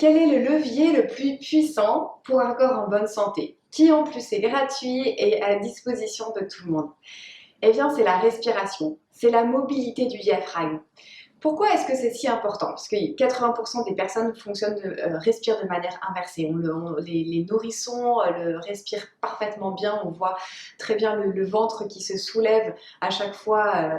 Quel est le levier le plus puissant pour un corps en bonne santé, qui en plus est gratuit et à la disposition de tout le monde? Eh bien, c'est la respiration, c'est la mobilité du diaphragme. Pourquoi est-ce que c'est si important? Parce que 80% des personnes respirent de manière inversée. Les nourrissons le respirent parfaitement bien. On voit très bien le ventre qui se soulève à chaque fois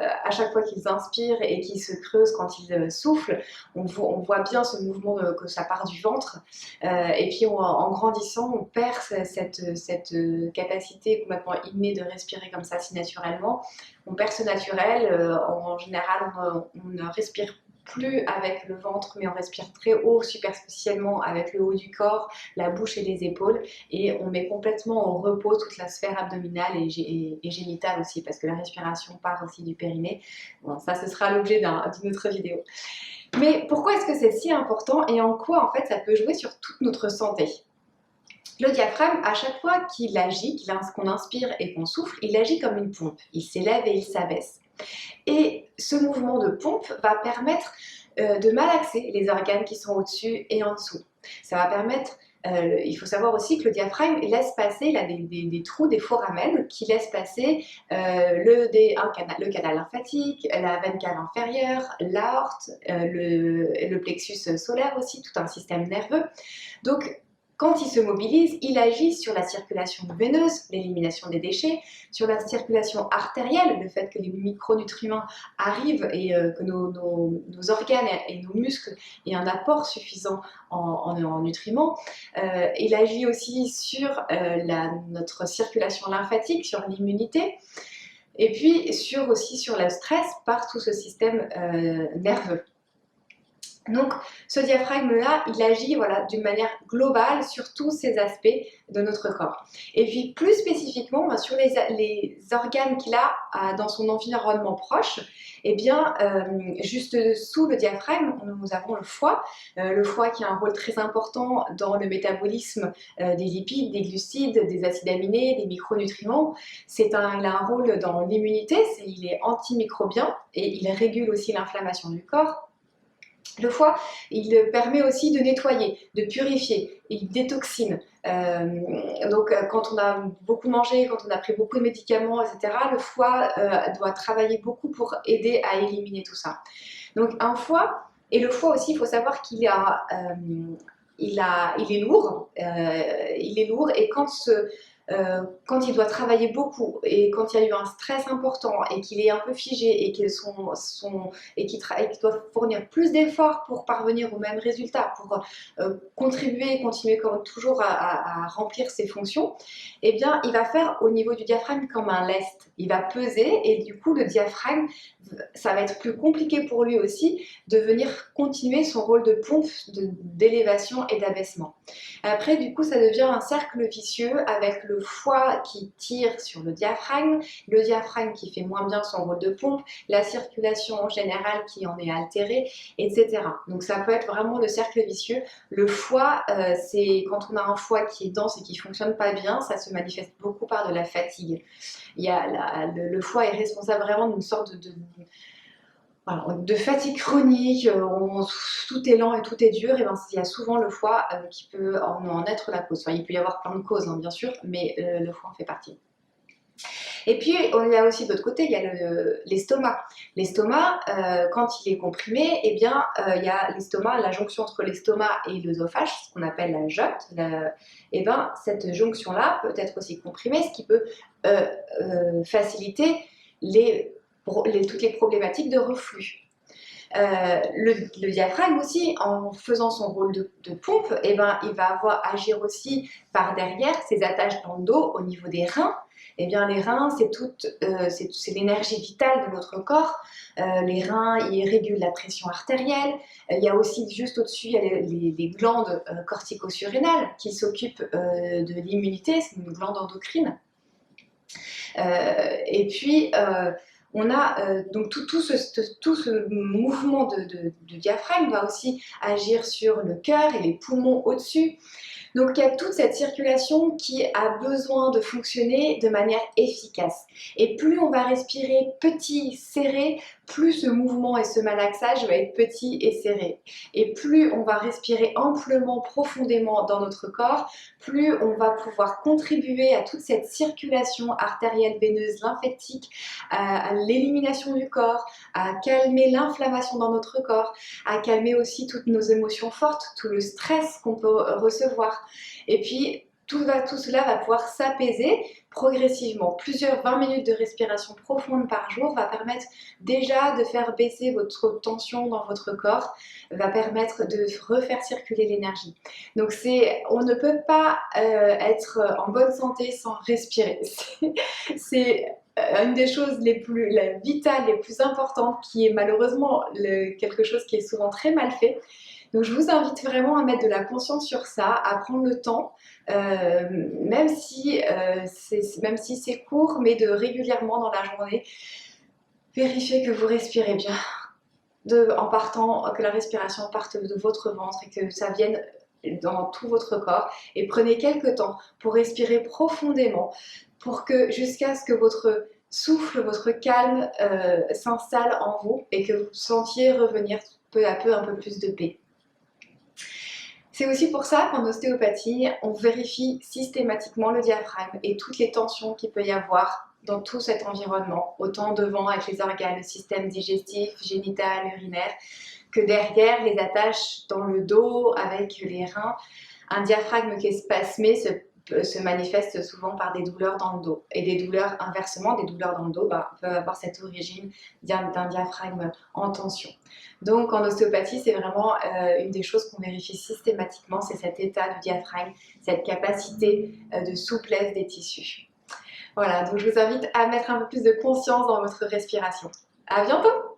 qu'ils inspirent et qui se creuse quand ils soufflent. On voit bien ce mouvement que ça part du ventre. Et puis en grandissant, on perd cette capacité complètement innée de respirer comme ça si naturellement. On perd ce naturel. En général, on ne respire plus avec le ventre, mais on respire très haut, superficiellement avec le haut du corps, la bouche et les épaules, et on met complètement au repos toute la sphère abdominale et génitale aussi, parce que la respiration part aussi du périnée. Bon, ça, ce sera l'objet d'une autre vidéo. Mais pourquoi est-ce que c'est si important et en quoi, en fait, ça peut jouer sur toute notre santé? Le diaphragme, à chaque fois qu'il agit, qu'on inspire et qu'on souffle, il agit comme une pompe. Il s'élève et il s'abaisse. Et ce mouvement de pompe va permettre de malaxer les organes qui sont au-dessus et en dessous. Ça va permettre, il faut savoir aussi que le diaphragme laisse passer, il a des trous, des foramènes qui laissent passer le canal lymphatique, la veine cave inférieure, l'aorte, le plexus solaire aussi, tout un système nerveux. Donc, quand il se mobilise, il agit sur la circulation veineuse, l'élimination des déchets, sur la circulation artérielle, le fait que les micronutriments arrivent et que nos organes et nos muscles aient un apport suffisant en nutriments. Il agit aussi sur notre circulation lymphatique, sur l'immunité, et puis aussi sur le stress par tout ce système nerveux. Donc, ce diaphragme-là, il agit d'une manière globale sur tous ces aspects de notre corps. Et puis, plus spécifiquement, sur les organes qu'il a dans son environnement proche, eh bien, juste sous le diaphragme, nous avons le foie qui a un rôle très important dans le métabolisme des lipides, des glucides, des acides aminés, des micronutriments. Il a un rôle dans l'immunité, il est antimicrobien et il régule aussi l'inflammation du corps. Le foie, il permet aussi de nettoyer, de purifier, il détoxine. Donc quand on a beaucoup mangé, quand on a pris beaucoup de médicaments, etc., le foie doit travailler beaucoup pour aider à éliminer tout ça. Donc un foie, et le foie aussi, il faut savoir qu'il est lourd, et quand il doit travailler beaucoup et quand il y a eu un stress important et qu'il est un peu figé et qu'il doit fournir plus d'efforts pour parvenir au même résultat, pour contribuer et continuer toujours à remplir ses fonctions, eh bien il va faire au niveau du diaphragme comme un lest. Il va peser et du coup le diaphragme, ça va être plus compliqué pour lui aussi de venir continuer son rôle de pompe d'élévation et d'abaissement. Après, du coup, ça devient un cercle vicieux avec le foie qui tire sur le diaphragme qui fait moins bien son rôle de pompe, la circulation en général qui en est altérée, etc. Donc ça peut être vraiment le cercle vicieux. Le foie, c'est quand on a un foie qui est dense et qui ne fonctionne pas bien, ça se manifeste beaucoup par de la fatigue. Le foie est responsable vraiment d'une sorte de fatigue chronique, tout est lent et tout est dur, et ben, il y a souvent le foie qui peut en être la cause. Enfin, il peut y avoir plein de causes, hein, bien sûr, mais le foie en fait partie. Et puis, il y a aussi de l'autre côté, il y a l'estomac. L'estomac, quand il est comprimé, eh bien, il y a l'estomac, la jonction entre l'estomac et l'œsophage, ce qu'on appelle la jotte. Et ben, cette jonction-là peut être aussi comprimée, ce qui peut faciliter toutes les problématiques de reflux. Le diaphragme aussi, en faisant son rôle de pompe, eh ben, il va agir aussi par derrière, ses attaches dans le dos, au niveau des reins. Eh bien, les reins, c'est l'énergie vitale de notre corps. Les reins, ils régulent la pression artérielle. Il y a aussi, juste au-dessus, il y a les glandes cortico-surrénales qui s'occupent de l'immunité, c'est une glande endocrine. Et puis, on a donc tout ce mouvement de diaphragme va aussi agir sur le cœur et les poumons au-dessus. Donc il y a toute cette circulation qui a besoin de fonctionner de manière efficace. Et plus on va respirer petit, serré, plus ce mouvement et ce malaxage va être petit et serré. Et plus on va respirer amplement, profondément dans notre corps, plus on va pouvoir contribuer à toute cette circulation artérielle, veineuse, lymphatique, à l'élimination du corps, à calmer l'inflammation dans notre corps, à calmer aussi toutes nos émotions fortes, tout le stress qu'on peut recevoir. Et puis, tout cela va pouvoir s'apaiser progressivement. Plusieurs 20 minutes de respiration profonde par jour va permettre déjà de faire baisser votre tension dans votre corps, va permettre de refaire circuler l'énergie. Donc on ne peut pas être en bonne santé sans respirer. C'est une des choses vitales, les plus importantes, qui est malheureusement quelque chose qui est souvent très mal fait. Donc je vous invite vraiment à mettre de la conscience sur ça, à prendre le temps, même si c'est court, mais de régulièrement dans la journée, vérifier que vous respirez bien, que la respiration parte de votre ventre et que ça vienne dans tout votre corps. Et prenez quelques temps pour respirer profondément, jusqu'à ce que votre souffle, votre calme s'installe en vous et que vous sentiez revenir peu à peu un peu plus de paix. C'est aussi pour ça qu'en ostéopathie, on vérifie systématiquement le diaphragme et toutes les tensions qu'il peut y avoir dans tout cet environnement, autant devant avec les organes, le système digestif, génital, urinaire, que derrière les attaches dans le dos avec les reins. Un diaphragme qui est spasmé se manifeste souvent par des douleurs dans le dos. Et des douleurs, inversement, des douleurs dans le dos peuvent avoir cette origine d'un diaphragme en tension. Donc en ostéopathie, c'est vraiment une des choses qu'on vérifie systématiquement, c'est cet état du diaphragme, cette capacité de souplesse des tissus. Voilà, donc je vous invite à mettre un peu plus de conscience dans votre respiration. À bientôt!